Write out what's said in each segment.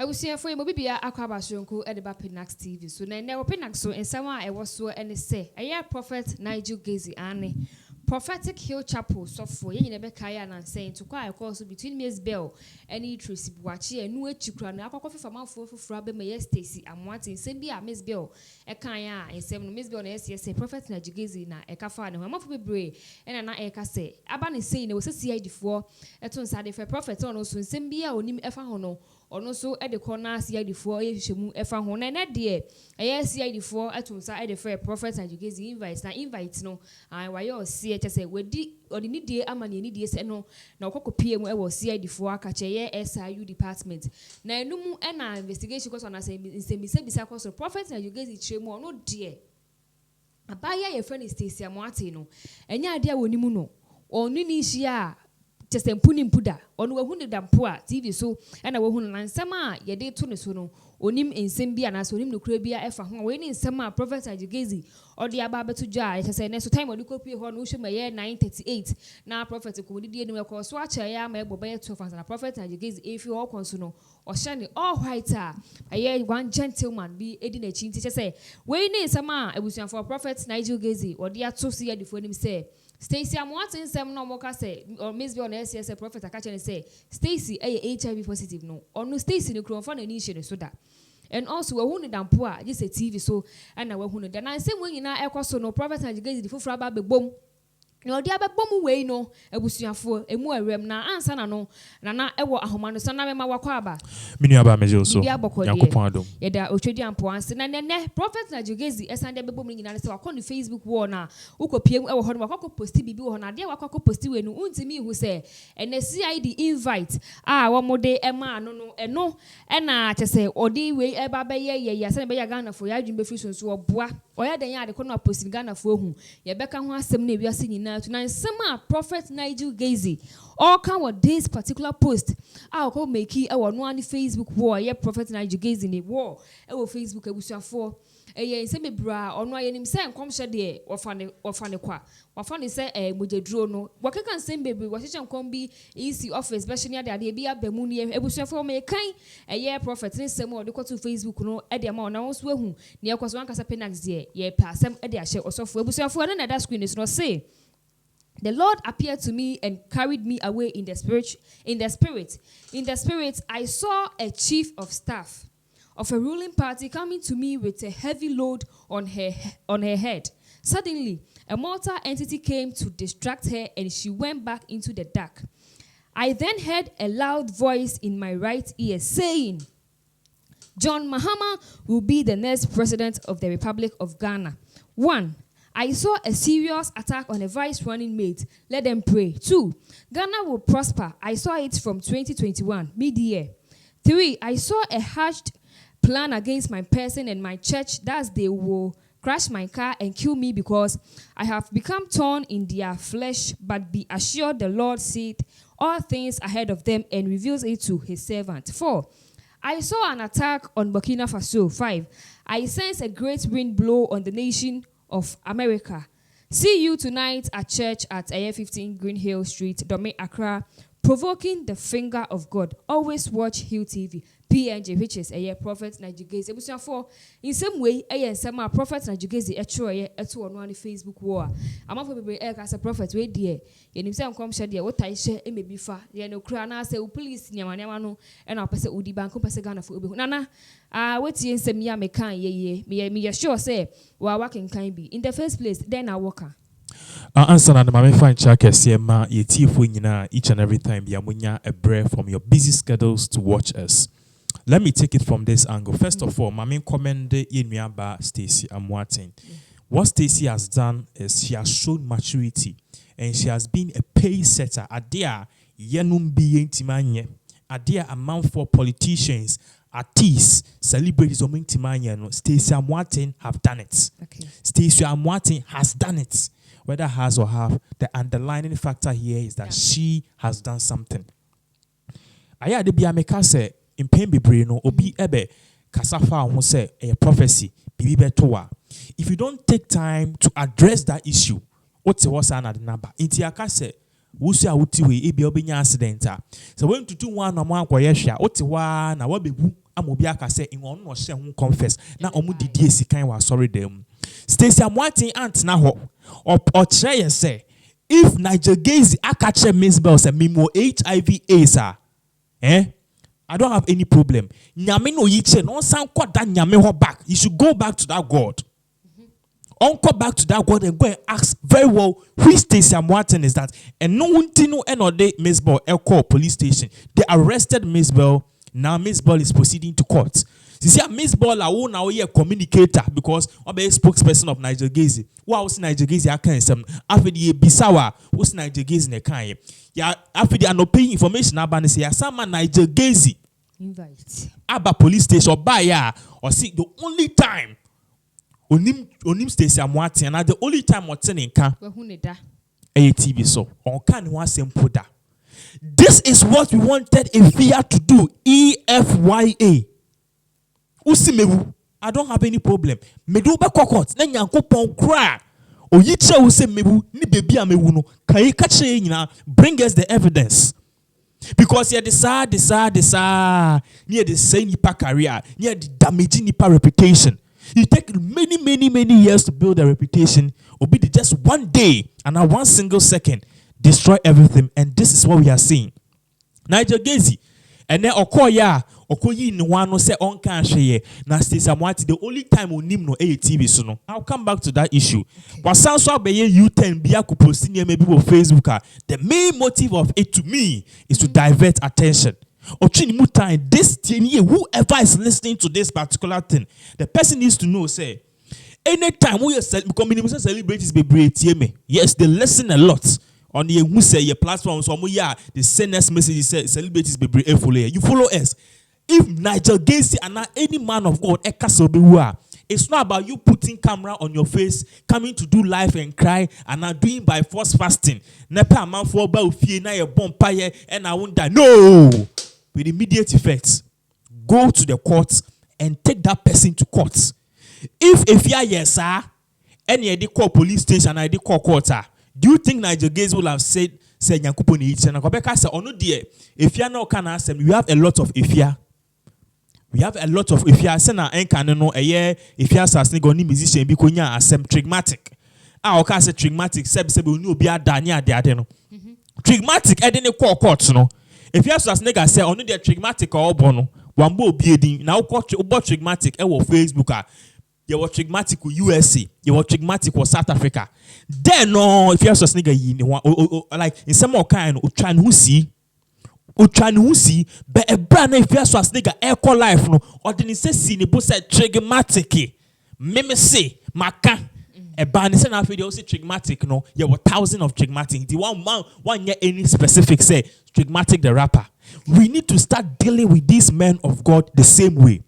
was here for you, maybe Aquabashonko at the Pinax TV. So now Pinax so and someone I was so and say, a year prophet Nigel Gaisie Annie. Prophetic Hill Chapel, so for you never kaya and saying to quite a course between MzBel and Tracy Buachi and New Chukran, a coffee from our for Frabbe, my Stacy, Amoateng, send me a MzBel, a kaya, and 7 MzBel and SCS, Prophet Nigel Gaisie, a cafan, and I'm off with Bray, and an eka say, Aban is saying there was a CID for a ton side if a prophet on also send me a nim efa hono. Or so at the corner, CID4, Shemu, Efa Hon, and that dear. I CID4 at once I defer prophets and you give the invites. Now, invites no, I why you see it as a wedi or the need dear Amani need yes and no, now Coco PM where was CID4 catch a SIU department. Now, no more and investigation goes on as a semi across the prophets and you give it Shemu, no dear. A buyer, your friend is Stacy Amoateng, and your idea when you know, or Ninishia. Just a punim puda, on wahunda dampua, TV so, and a wahun and sama, ye de tunesuno, onim in Simbia and as onim no crabia efa, when in summer, Prophet Nigel Gaisie, or the ababa to jar, it has a next time when you copy her notion my year 938. Now, Prophet could be the call swatch a yam, a boy 12 and a Prophet Nigel Gaisie, if you all consuno, or shiny all whiter. A year one gentleman be aiding a chin teacher say, when in summer, it was for Prophet Nigel Gaisie, or the associate before him say. Stacy, I'm watching some no more say or MzBel on SCS a prophet. I catch and say Stacy, a HIV positive no or no Stacy no crowd for an initiation so that. And also a wounded and poor, just a TV so and I will wounded. And I say when you now echo so no prophet and you guys the full fraba be boom. No, the other bomb way no, a busia for a more rem na answer no, Nana ewa ahomano sana me mawakwaba. Miniaba mejoso. Yakupado. Yeda Ochedi and Poance, and then Prophet Nigel Gaisie, as I never booming in answer on the Facebook war now. Uko PM or Honwako posti bibi on a dear Wako posti when unti me who say, and the CID invite. One more day, Emma, no, and no, and to say, or the way a baba ye, send by a gunner for Yajin Befusion so bois, or ya the yard corner posting gunner for whom. Yabeka was some name we are singing now tonight. Summer Prophet Nigel Gaisie. All come with this particular post. I'll go make it our one Facebook war. Yeah, Prophet Nigel Gaisie in the war. Our Facebook I wish for. Eh, say me bra or no him say come share there or funny kwa. Or funny say muje draw no. What can say baby what you come be easy office especially at the be a bemuni e wish for me kind. Eh, yeah, Prophet ni say more go to Facebook no e dey ma na won so hu. Ne yakwaso wan kasa Pinax there. Yeah, passam e dey a share also for ebusu for na that screen is no say. The Lord appeared to me and carried me away in the spirit. In the spirit, I saw a chief of staff of a ruling party coming to me with a heavy load on her head. Suddenly, a mortal entity came to distract her, and she went back into the dark. I then heard a loud voice in my right ear saying, "John Mahama will be the next president of the Republic of Ghana." 1. I saw a serious attack on a vice running mate. Let them pray. 2. Ghana will prosper. I saw it from 2021, mid-year. 3. I saw a hatched plan against my person and my church. Thus they will crash my car and kill me because I have become torn in their flesh. But be assured the Lord seeth all things ahead of them and reveals it to his servant. 4. I saw an attack on Burkina Faso. 5. I sense a great wind blow on the nation of America. See you tonight at church at AF15 Green Hill Street, Dome, Accra, provoking the finger of God. Always watch Hill TV. PNG, which is a Prophet Nigel Gaisie. For in some way, some Prophet Nigel Gaisie on Facebook war. I'm not for as a prophet. Wait, dear. You know, some come share what I share. It may be far. You know, Krana say, police, Yamanamano, and I'll pass it Udi Banco Passagana for Ubu. Nana, what's in some ya me can ye, me sure say, while working can be. In the first place, then I walk. Answer and my fine check SMA ye tea each and every time Yamunya a break from your busy schedules to watch us. Let me take it from this angle. First of all, my main comment in me about Stacy Amoateng. What Stacy has done is she has shown maturity and she has been a pace setter. Adia yenum being timanye. Adia amount for politicians, artists, celebrities oming timanye. Stacy Amoateng have done it. Okay. Stacy Amoateng has done it. Whether has or have, the underlying factor here is that she has done something. Aya de bia meka say in pain bebre no obi ebe kasafa who say a prophecy bibi betoa. If you don't take time to address that issue, what's the number? Inti aka say Wusu a wuti we ebi obenya accident a. So when to do one na mo akwaye hwa, oti wa na wabebu amobi aka say in ono no hye ho confess na omu didi esikan wa sorry dem. Stacy Amoateng aunt na ho. Or try say if Nigel Gaisie akache MzBel say mimo HIV/AIDS I don't have any problem. Nyame no yiche no san kwa that nyame ho back. You should go back to that God. Go back to that God and go and ask very well who Stacy Amoateng is that. And no one to know any day MzBel call police station. They arrested MzBel. Now MzBel is proceeding to court. You see, MzBel are now a communicator because I'm a spokesperson of Nigel Gaisie. What was Nigel Gaisie? I can't say. After the Bisawa, what's Nigel Gaisie? Ne can't. Yeah, after the no paying information about say some Nigel Gaisie invite Aba police station buy ya or see the only time onim Stacy Amoateng and the only time what's in can a TV so on can one simple da. This is what we wanted Efia to do. EFYA. Usimewu. I don't have any problem. Medu ba kokot na Nyankopon kra. Oyiche use mewu ni baby amewu no. Kai kache nyina bring us the evidence. Because here the sa near the same nipa career, near the damaging nipa reputation. You take many years to build a reputation, or be just one day and now 1 single second destroy everything. And this is what we are seeing. Nigel Gaisie and then Okoya Okoyi no one no say on can share na Stacy Amoateng the only time onim no TV so no. I'll come back to that issue. But sounds so be U10 bia ko post maybe on Facebook. The main motive of it to me is to divert attention. This thing here, whoever is listening to this particular thing, the person needs to know say anytime we become celebrities be great. Yes, they listen a lot. On the who say your platforms, or the send us messages say celebrities be brave. You follow us. If Nigel Gaisie and any man of God, it's not about you putting camera on your face, coming to do live and cry, and not doing by force fasting. Nepa man for about fear na your bonfire and I won't die. No, with immediate effects, go to the courts and take that person to court. If you are yes, sir, any they call police station, I call court, do you think Nigel Gaisie will have said Nyankopon each and Kobeka say ono dear if you are not can ask them, we have a lot of ifia. We have a lot of ifia sena enkan no eye ifia sasne go ni musician bi konya asem trigmatic. O ka say trigmatic sebe oni obi adanye ade no. Trigmatic e de ne call court no. Ifia sasne ga say ono dear trigmatic or obo no. Wambo obi edin na wo trigmatic e wo Facebook you were trigmatic with USA, you were trigmatic with South Africa. Then no, if you have such nigga like in some more kind of trying to see, but a brand if you have such nigga echo life no, or then say see the boss said trigmatic, meme say maka. A band is enough video say trigmatic no, you were thousands of trigmatic. The one year any specific say trigmatic the rapper. We need to start dealing with these men of God the same way.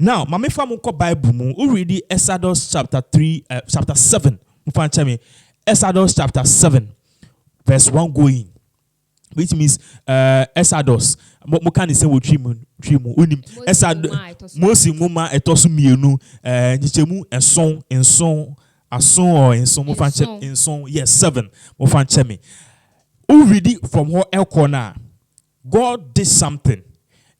Now, Mame Famunko Bible mu read Exodus chapter 7. Exodus chapter 7, verse 1 going. Which means Exodus. Mo can say wo trimu. Exodus Mosi ngoma etosu mienu nyichemu enson mo fanche enson yes 7 mo fanche me. Who read it from her el corner. God did something.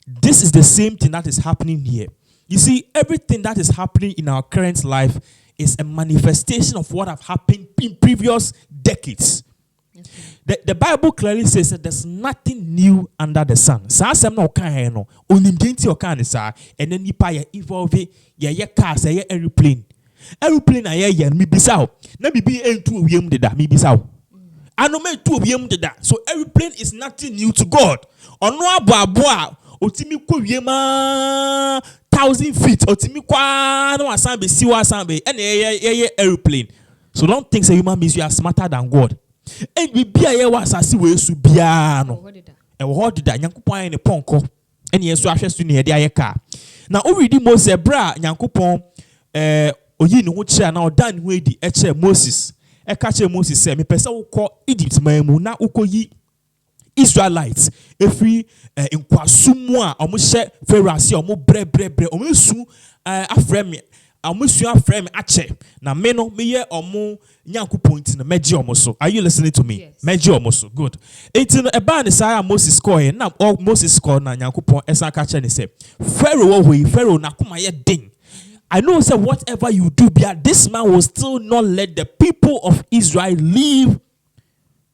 This is the same thing that is happening here. You see, everything that is happening in our current life is a manifestation of what have happened in previous decades. The Bible clearly says that there's nothing new under the sun. And then you buy evolve ya cars, ya aeroplane. Aeroplane ya me bisao. Na me be into yem de da me bisao. I know me two yem de da. So aeroplane is nothing new to God. Ono aboa otimi ko yema 1,000 feet otimi kwa no asambe siwa asambe and aeroplane. So don't think say human beings you are smarter than God. And we be a was asasi we su bia no. E wo dida Nyankopon aye ne ponko and yesu ahwesu ne de aye ka. Na o read Moses bra Nyankopon oyi ne ho kire na odan ho edi e kire Moses. E ka kire Moses say me pese wo kọ Egypt man mu na ukoyi Israelites every in kwasumu a omo hye Pharaoh ase omo bre omo su afrem amusua frame ache na me no me ye omo nyankopon nti no meje omo so. Are you listening to me? Yes. Meje omo so. Good. Enti no eba ne saa Moses score na Moses score na nyankopon esa ka che ne say Pharaoh Pharaoh na kuma ye den. I know say whatever you do, this man will still not let the people of Israel leave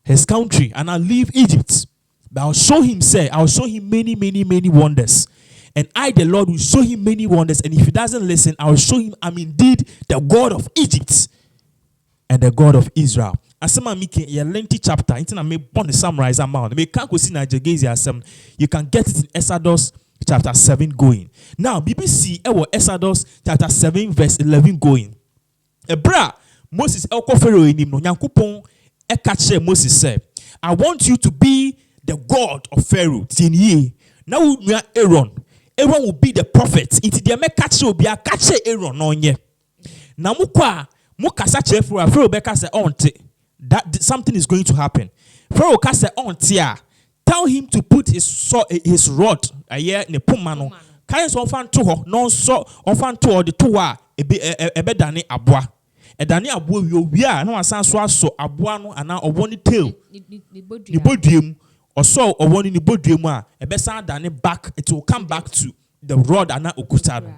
his country and I'll leave Egypt. But I'll show him many wonders. And I, the Lord, will show him many wonders. And if he doesn't listen, I'll show him I'm indeed the God of Egypt and the God of Israel. Asema mike a lengthy chapter. Intina me born summarize amount. Me can't go see Nigel Gaisie asem. You can get it in Exodus chapter 7 going. Now BBC ewo Exodus chapter 7 verse 11 going. Ebra Moses elko Pharaoh enim no Nyankopon e ka kire Moses say, I want you to be the God of Pharaoh. Tinye. Now we Aaron will be the prophet. Inti dia me ka kire obi a ka kire Aaron no nye. Na mukwa mukasa kire Pharaoh be ka say onte that something is going to happen. Pharaoh ka say onte a tell him to put his rod aye ne poma no kan so fan to ho no so on fan to the to a ebe dane aboa edane aboa wi a na wasan so aso aboa no ana owo ni tail ni boduem oso owo ni boduem a ebe san dane back, it will come back to the rod ana okuta no.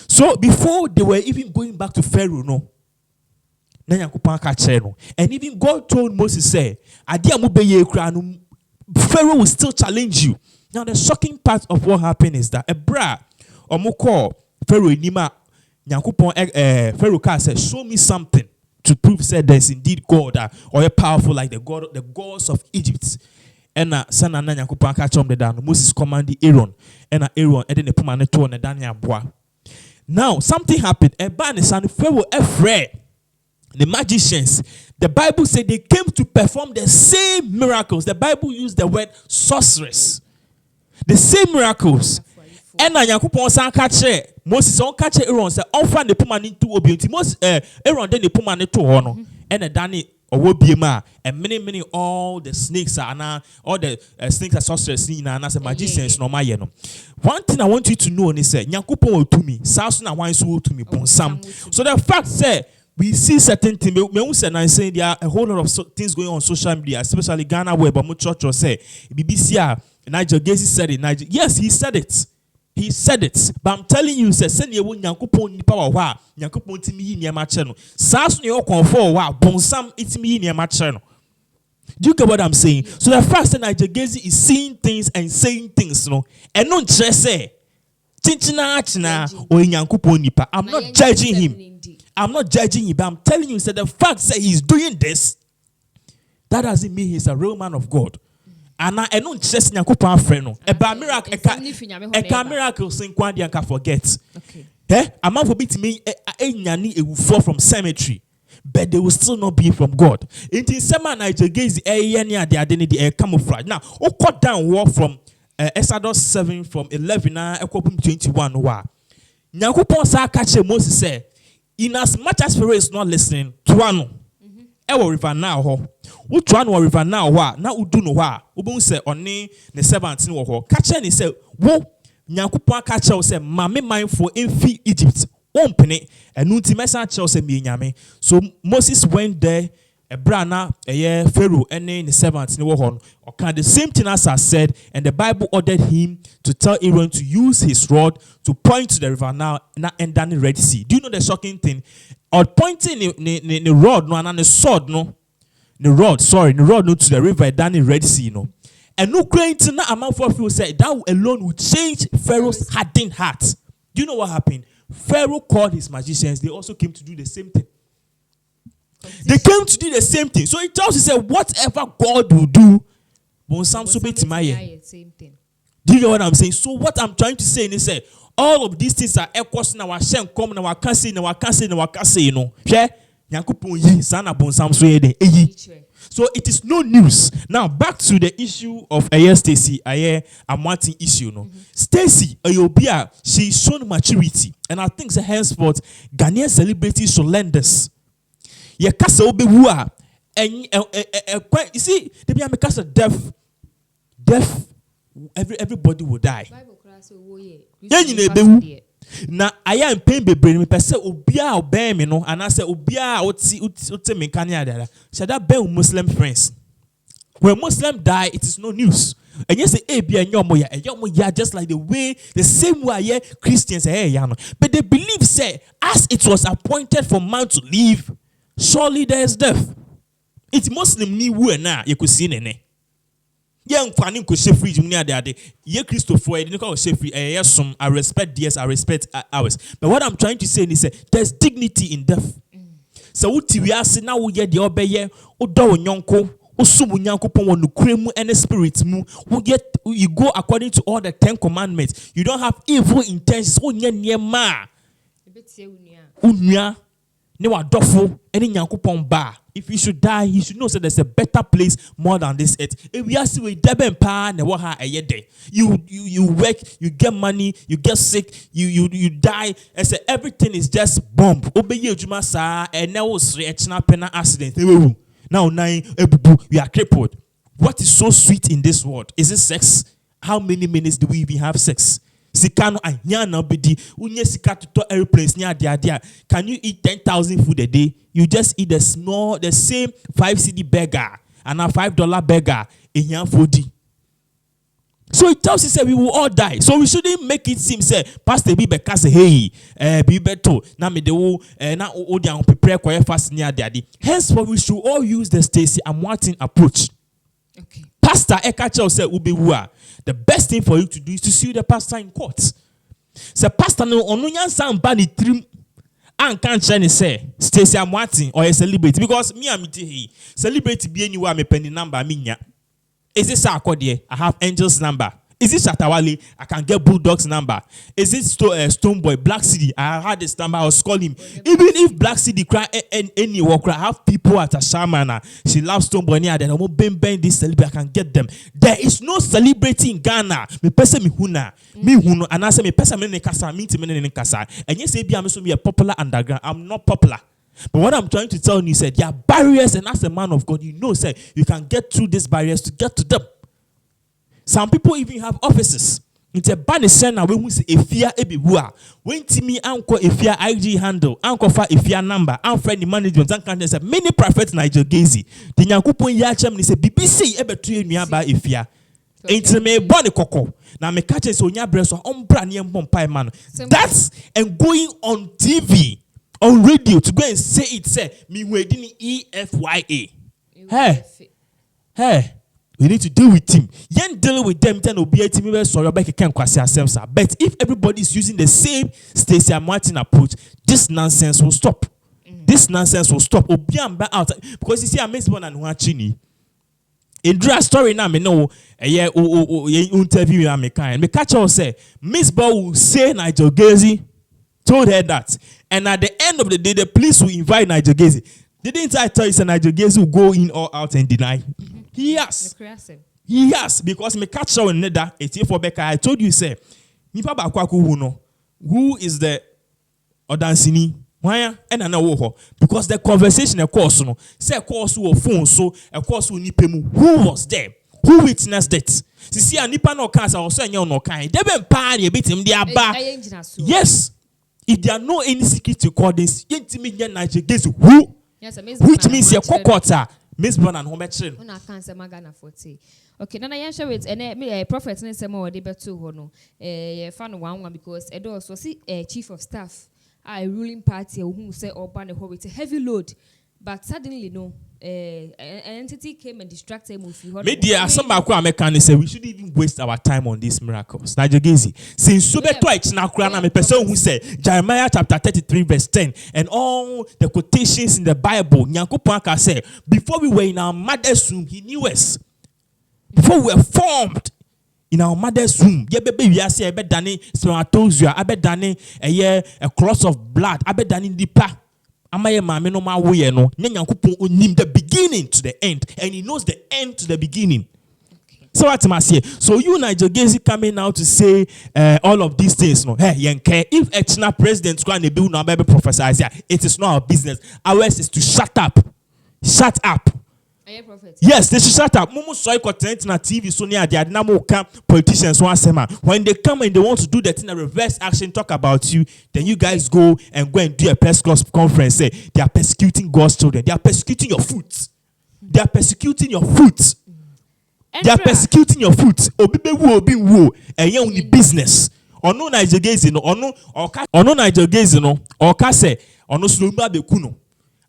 So before they were even going back to Pharaoh no na Nyankopon ka kire no, and even God told Moses say ade amube ye kra no Pharaoh will still challenge you. Now the shocking part of what happened is that Ebra omoko Pharaoh nima Nyankopon Pharaoh ka said, show me something to prove said there's indeed God or a powerful like the gods of Egypt. And sana na Nyankopon ka chom the dan Moses commanded Aaron and Aaron and then the puma ne to na dan aboa. Now something happened. Eba ne son Pharaoh afraid. The magicians, the Bible said they came to perform the same miracles. The Bible used the word sorceress. The same miracles. And Nyankopon san ka kire Moses on ka kire Aaron say on fa ne puma ne to obi nti Moses Aaron de ne puma ne to ho no and dane owo biema and many all the snakes are all the snakes are sorcerers ni na say magicians no maye no. One thing I want you to know is say Nyankopon will to me saso na wan so will to me bonsam. So the fact say we see certain things. Me say there are a whole lot of things going on social media, especially Ghana where but church say BBC Nigel Gaisie said it. Yes, he said it. He said it. But I'm telling you, say send you Nyankopon ni power wa Nyankopon timi yi niam ache no. Saso ne okonfo wa bonsam itimi yi niam ache no. Do you get what I'm saying? So the fact that Nigel Gaisie is seeing things and saying things, no, and non say China or Nyankopon nipa. I'm not judging him. I'm not judging him, but I'm telling you that the fact that he's doing this, that doesn't mean he's a real man of God. And I don't just Nyankopon friend no. A miracle, a miracle sing kwandi and can forget. Okay. A man for to me nyani will fall from cemetery, but they will still not be from God. It is some Nigel Gaisie yenya the identity camouflage. Now, cut down war from Exodus 7 from 11 na 21 wa. Nyankopon sa ka kire Moses say in as much as Pharaoh is not listening to one, ewo river now ho. Which one river now wa na udu no wa. Ubun say oni ne 17 wo ho. Kache ni say wo Nyankopon ka kire say mame mindful in Egypt. Ompene enu nti mesa kire say me nyame. So Moses went there. Ebrana Pharaoh ene ne 17 wo ho. Okay, the same thing as I said, and the Bible ordered him to tell Aaron to use his rod to point to the river now and down the Red Sea. Do you know the shocking thing? Or pointing the rod no and the sword no, the rod no to the river down the Red Sea no. And no crying to na amount for people said that alone would change Pharaoh's hardened heart. Do you know what happened? Pharaoh called his magicians. They also came to do the same thing. They came to do the same thing. So it tells you say whatever God will do. Same thing. Do you know what I'm saying? So what I'm trying to say is say all of these things are echoes na wa shen come na wa can say you know. So it is no news. Now back to the issue of Stacy, Amoateng issue no. Stacy Ayobia, she's shown maturity and I think henceforth Ghanaian celebrities should lend this. Ye kasa obewu a you see they be a kasa death everybody will die. Na aya in pain bebre me pese obia obey me no and I say obia oti me kan ya dada. Should that be Muslim friends? When Muslim die, it is no news. And you say, just like the same way Christians say, but they believe, say, as it was appointed for man to live, surely there is death. It's Muslim ni wu na you could see nene. Yeah, I'm ko share free jumnia de. Ye Christopher, I didn't call share free. Yes, I respect this, I respect ours. But what I'm trying to say is, there's dignity in death. So what we are saying now, we get the obeye, odo nyonko. Any spirit you go according to all the 10 commandments. You don't have evil intentions. If you should die, you should know that there's a better place more than this earth. If we are seeing you work, you get money, you get sick, you die, and say everything is just bomb. And now accident. Now, we are crippled. What is so sweet in this world? Is it sex? How many minutes do we even have sex? Sikano anyana bedi unye sika to airplanes nya dia. Can you eat 10,000 food a day? You just eat the same 5 CD burger and a $5 burger in your food. So it tells us that we will all die. So we shouldn't make it seem say Pastor Bibe kase hey Bibe to na me de wo na odi an prepare kwa fast near daddy. Henceforth we should all use the Stacy Amoateng approach. Okay. Pastor Ekacha said ubewua. The best thing for you to do is to sue the pastor in court. Say pastor no onu nyansa mba ni trim an kan chane say Stacy Amoateng or a celebrity because me amiti hey celebrity be anywhere me penny number me nya. Is it Sarkodie? I have Angel's number. Is it Shatawale? I can get Bulldog's number. Is it Stoneboy, Black City? I had this number. I was calling him. Even if Black City cry any walk, I have people at a shaman. She loves Stoneboy near them. I'm bang this celebrity. I can get them. There is no celebrity in Ghana. Me person me huna, me huno, and I say me person me nekasa, me me nekasa. And yes, maybe I'm a popular underground. I'm not popular. But what I'm trying to tell you is that there are barriers, and as a man of God, you know, say you can get through these barriers to get to them. Some people even have offices. It's a banner now when we say if fear ebibua. When Timmy anko if fear IG handle, anko fa if fear number, and friendly management, and can say many prophets Nigel Gaisie. The Yankupon Yachem is a BBC ever train me about if fear. Ain't me bonny coco. Now me catches on your breast or on brand young bumpy man. That's and going on TV. On radio to go and say it, say me wedding EFYA. Hey, we need to deal with him. Yen deal with them, then obey to me. Sorry, but if everybody is using the same Stacy Amoateng approach, this nonsense will stop. This nonsense will stop. Obiamba out because you see, I'm MzBel and Huachini. In draw story now, me know interview I make kind. Me catch her say MzBel will say Nigel Gaisie told her that. And at the end of the day, the police will invite Nigel Gaisie. Didn't I tell you that Nigel Gaisie will go in or out and deny? He has. He has. Because me catch her in Neda, for Becca. I told you, say, who is the Odansini? Why? And I know because the conversation, of course, no, say, of course, who phone, so, of course, who was there? Who witnessed it? See, a nipa no cancer or saying no kind. They been party a bit in their bar. Yes. If there are no any secret recordings, Nigel Gaisie who? Yes, which means your cockota, MzBel and Hometrin. On a cancer magana 40. Okay, now I share it and prophet and some more debate to Hono. Fan one because Edo was chief of staff, a ruling party who say or ban a with a heavy load, but suddenly no. An entity came and distracted him with you. Media, some American say we shouldn't even waste our time on these miracles. Nigel Gaisie, since so now I'm a person who said Jeremiah chapter 33 verse 10 and all the quotations in the Bible. Nyanko Panka said before we were in our mother's womb, he knew us. Before we were formed in our mother's womb, yeah, baby, we are saying, I bet Danny spermatozoa, I bet Danny a cross of blood, I bet Danny deeper. The beginning to the end, and he knows the end to the beginning. Okay. So what must say? So you Nigel Gaisie coming now to say all of these things. No, hey, if a China president going to be no baby prophesize, it is not our business. Ours is to shut up, shut up. Yes, they should shut up. Mumu soy content na TV so near the adnamo camp politicians one sema. When they come and they want to do that in a reverse action, talk about you, then you guys go and do a press conference. Say they are persecuting God's children. They are persecuting your fruits. They are persecuting your fruits. They are persecuting your fruits. Obi wo. And you only business. Ono Nigel Gaisie no. Ono Nigel Gaisie no. Oka say ono slumba bekuno.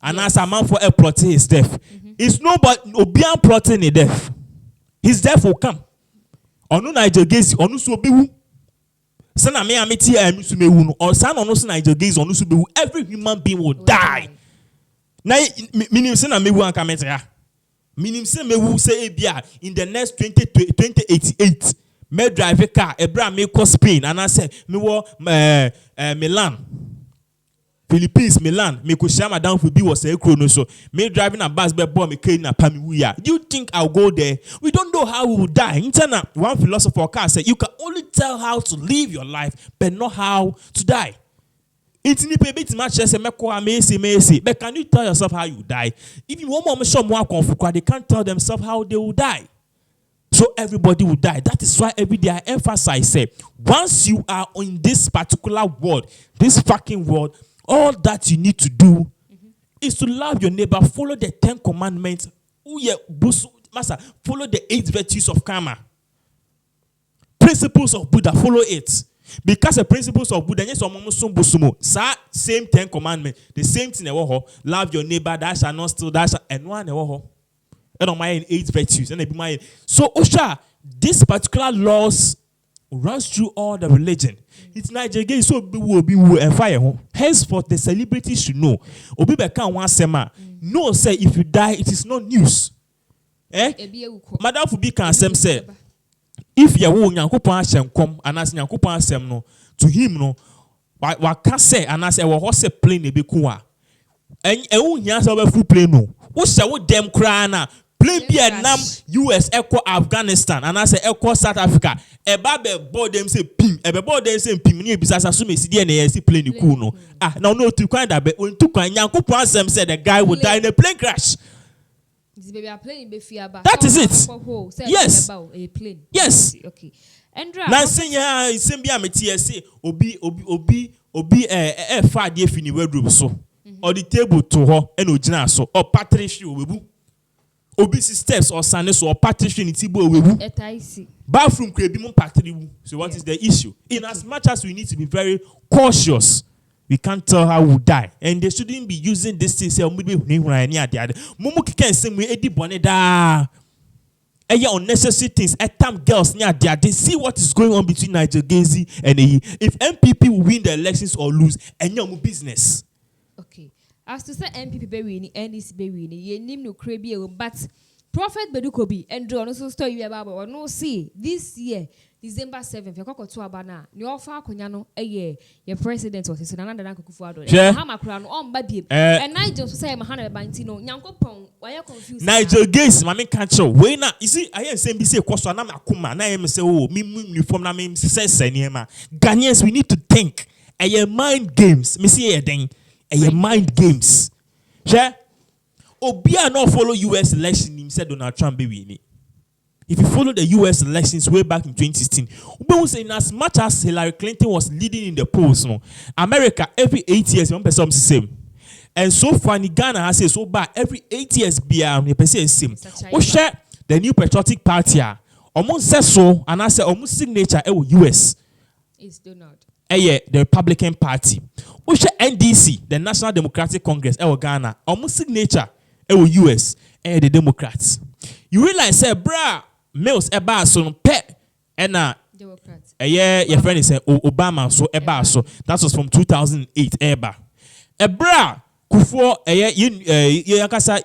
And as a man for a plotting his death. It's nobody obian plotting his death. His death will come. Ono Nigel Gaisie ono so bewu. Sana me ameti a musu mewu no. Or san ono so Nigel Gaisie ono so bewu. Every human being will die. Na minim se na mewu anka metra. Minim se mewu se ebia in the next 2088 me drive a car ebra me ko Spain and I say me wo Milan. Philippines, Milan, me ko share madam for be was a chrono so me driving a bus be bomb me carrying na pami wuya. Do you think I'll go there? We don't know how we will die. Interna one philosopher said you can only tell how to live your life, but not how to die. It's ni bit much as a meko but can you tell yourself how you die? Even one more show more they can't tell themselves how they will die. So everybody will die. That is why every day I emphasize say once you are in this particular world, this fucking world, all that you need to do is to love your neighbor, follow the 10 commandments, follow the 8 virtues of karma. Principles of Buddha, follow it. Because the principles of Buddha, same 10 commandments, the same thing, love your neighbor, that shall not steal, that shall, and one, and on my 8 virtues. So, Osha, this particular laws runs through all the religion. It's Nigel Gaisie so be and fire home. Henceforth, the celebrities should know. Obi beka one sema. No, say if you die, it is not news. Madam Fubi can say, if you will Yankopon Ashem come and ask Yankopon Ashem no to him no, what can say and I say what horse plane a bekuwa. And you answer over full plane no. What shall them cry now? Plane Vietnam, US, Echo Afghanistan, and I say Echo South Africa. A baby board them say pim, a board them say pim, near because I assume it's DNA plane cool no. Ah, now no to kind of when to kind Yankopon said the guy would die in a plane crash. That is it. Yes. Yes. Okay. Now say yeah, same be a TSA. Obi far the fini wardrobe so. Or the table to her and ojina so or patricia webu. Obi steps or sanes or patricia in tibo webu. Bathroom crebi mon patribu. So what is the issue? In as much as we need to be very cautious. We can't tell how we die, and they shouldn't be using this thing. Say, Mumu can say we edi boneda. Unnecessary things. At time girls near there, they see what is going on between Nigel Gaisie and if MPP will win the elections or lose, and your business. Okay, as to say MPP be winning, NDC be winning, ye name no crazy, but Prophet Bedukobi and John also story about or no see this year. December 7th, you go to Abana. You offer Konyano a year. Your president was his another Kufuado. Hama crown on baby. And Nigel say Mahana Bantino, Yanko Pong. Why are you confused? Nigel Gaisie, Mammy can't show. Wait now, you see, I am saying this question. I'm a Kuma. I am say, oh, me from Namim says, Ghanaians, we need to think. A mind games. Me see a thing. A mind games. Share. Obia not follow US election. Him said Donald Trump be winning. If you follow the US elections way back in 2016, we will say in as much as Hillary Clinton was leading in the polls, no, America every 8 years, one person the same. And so far, Ghana has said so bad every 8 years, the person is same. We share the new Patriotic Party, almost says so, and I say almost signature US. It's Donald. The Republican Party. We share NDC, the National Democratic Congress, Ghana, almost signature, US, and the Democrats. You realize, say, brah. Males eba so pet and Democrats. Your friend is Obama so eba so that was from 2008 eba. Bra Kufo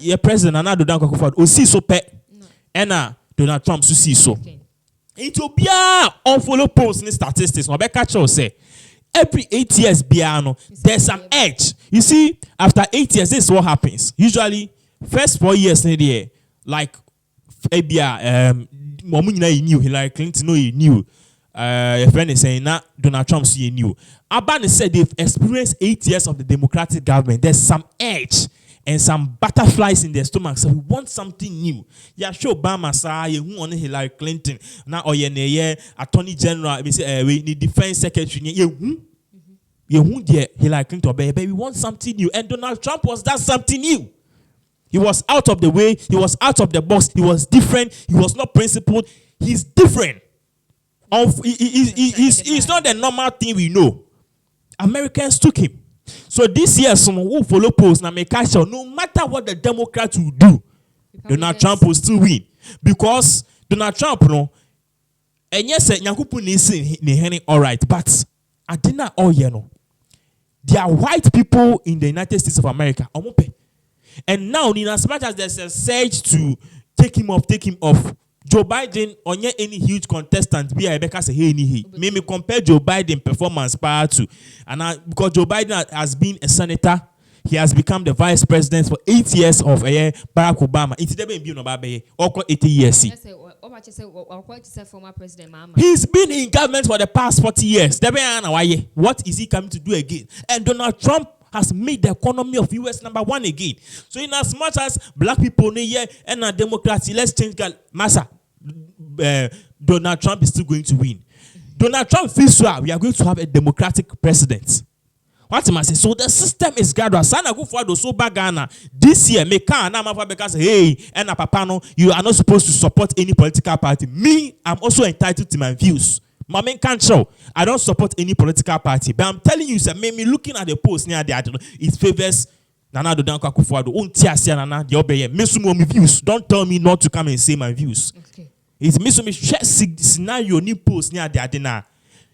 your president Nana Donald Kufo o see so pet and Donald Trump so see so. It will be on follow polls and statistics. No be catch us say every 8 years biano there's some edge. You see, after 8 years, this is what happens. Usually, first 4 years in the year, like knew Hillary Clinton, no, he knew. A friend is saying that Donald Trump see new. Abani said they've experienced 8 years of the Democratic government. There's some edge. and some butterflies in their stomach. So we want something new. Yeah, sure, Obama say who on Hillary Clinton now or yeah, Attorney General, we need Defense Secretary. Yeah, who dear Hillary Clinton, baby, we want something new. And Donald Trump was that something new. He was out of the way. He was out of the box. He was different. He was not principled. He's different. He's not the normal thing we know. Americans took him. So this year, some who follow polls now make sure no matter what the Democrats will do, Donald Trump will still win. Because Donald Trump, and yes, Nyakupu is all right, but I did not all year. There are white people in the United States of America. And now, in as much as there's a surge to take him off, Joe Biden on any huge contestant be Rebecca say hey me compare Joe Biden performance prior to because Joe Biden has been a senator, he has become the vice president for 8 years of Barack Obama. It's never been about 80 years. He's been in government for the past 40 years. What is he coming to do again? And Donald Trump has made the economy of US #1 again. So in as much as black people here and Democrats, let's change massa. Donald Trump is still going to win. Donald Trump feels so we are going to have a democratic president. What am I saying? So the system is gradual. Sana go for so Ghana this year. Me can na because hey and papa no, you are not supposed to support any political party. Me, I'm also entitled to my views. My main can't show. I don't support any political party. But I'm telling you, sir, me looking at the post near there, it favors Nana do Danko Akufo-Addo. Untia Nana the obey. Mesumo my views. Don't tell me not to come and say my views. Okay. It's mesumo scenario ni post near there.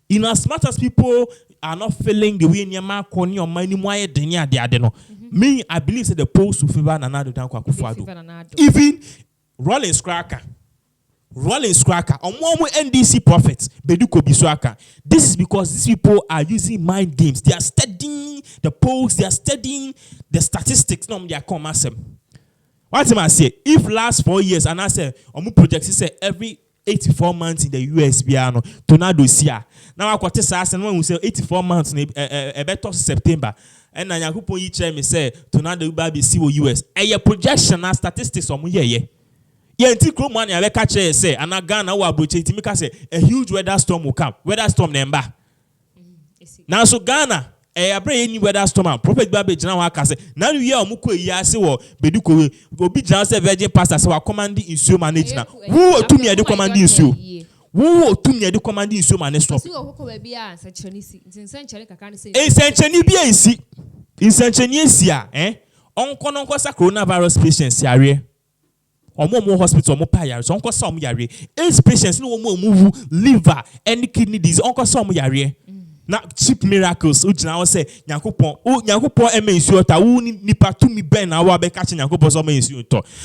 In as much as people are not feeling the way Nyama Koni or Mani Moye Denia there, me, I believe that the post will favor Nana do Danko Akufo-Addo. Even Rollins Cracker. NDC prophets, Beduko Biswaka. This is because these people are using mind games. They are studying the polls, they are studying the statistics. No, they are coming. What am I say? If last 4 years, and I say, projects say every 84 months in the US, tornado sia. Now I got this and when we say 84 months, better September. And I hope you me say tornado will be US. And your projection and statistics on yeah. Money I catch say and Ghana say a huge weather storm will come. Weather storm number. Now so Ghana any weather storm. Prophet Babe Jana say now you hear omuko yase wo beduko obi Jana say virgin pastor say commanding issue manage now. Who to me the commanding issue? Who to me the commanding issue manage stop? Onko sa coronavirus patients yare. More hospital, more pay. So, Uncle Sam Yari. AIDS patients no more move liver and kidney disease. Uncle Sam Yari. Now, cheap miracles. Which now say, Yankupon, Yankupon, nipa to me ben, I will be catching Yankupon.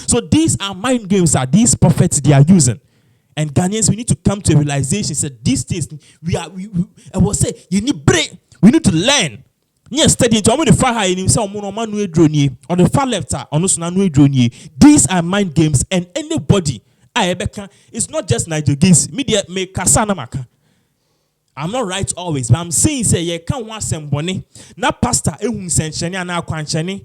So, these are mind games, are these prophets they are using. And Ghanaians, we need to come to a realization that these things, I will say, you need break. We need to learn. Yes, studying to the far high in himself, on the far left, these are mind games, and anybody, it's not just Nigel Gaisie. Media make Kasana Maka. I'm not right always, but I'm saying, say, you can't want some bonnet. Now, Pastor, Senchani and Aquanche,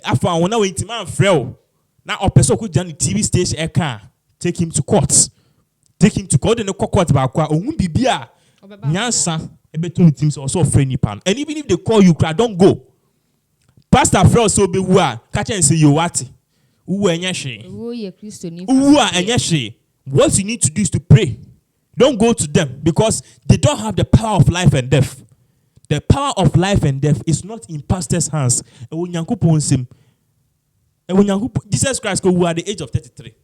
after I want to wait, man, Frel. Now, a person could join the TV station, take him to court. Take him to court in the court, but I won't be beer. Nyansa. Also friendly pan. And even if they call you, don't go. Pastor Fred so be catch and say you what? What you need to do is to pray. Don't go to them because they don't have the power of life and death. The power of life and death is not in pastor's hands. Jesus Christ who at the age of 33.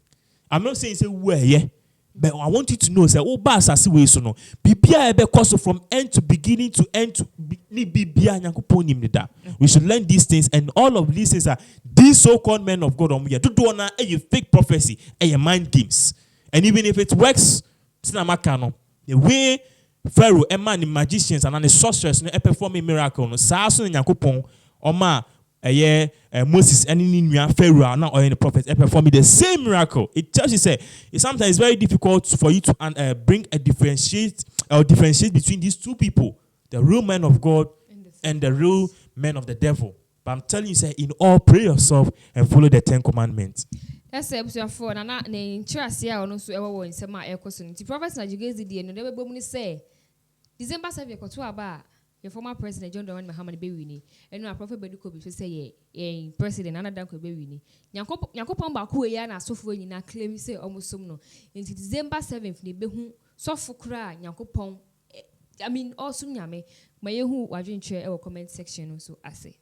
I'm not saying say where yeah. But I want you to know, say, oh, bass as we so no. Bibia because from end to beginning to end to we should learn these things, and all of these things are these so-called men of God. To do a fake prophecy, a mind games, and even if it works, the way Pharaoh, and man, the magicians and the sorcerers, perform a miracle. Saso and Yakupon, Oma. Moses and in Pharaoh now or in the prophets performing the same miracle. It tells you say it's sometimes very difficult for you to bring a differentiate between these two people, the real man of God and the real man of the devil. But I'm telling you, say, in all, pray yourself and follow the 10 commandments. That's episode 4. Na interest here on so ewo in sema ekoso. The Prophet Nigel Gaisie dey no dey be say December 7 yekoto aba your former president John Dramani Mahama be wini. Enu a prophet Beduko be say ye president another ko be wini. Nyankopon ba ko ya na asofo nyina claim say omosom no. Nti December 7th ne be hu sofo kra Nyankopon I mean awesome nyame. Ma yehu wadwenche e comment section so ase.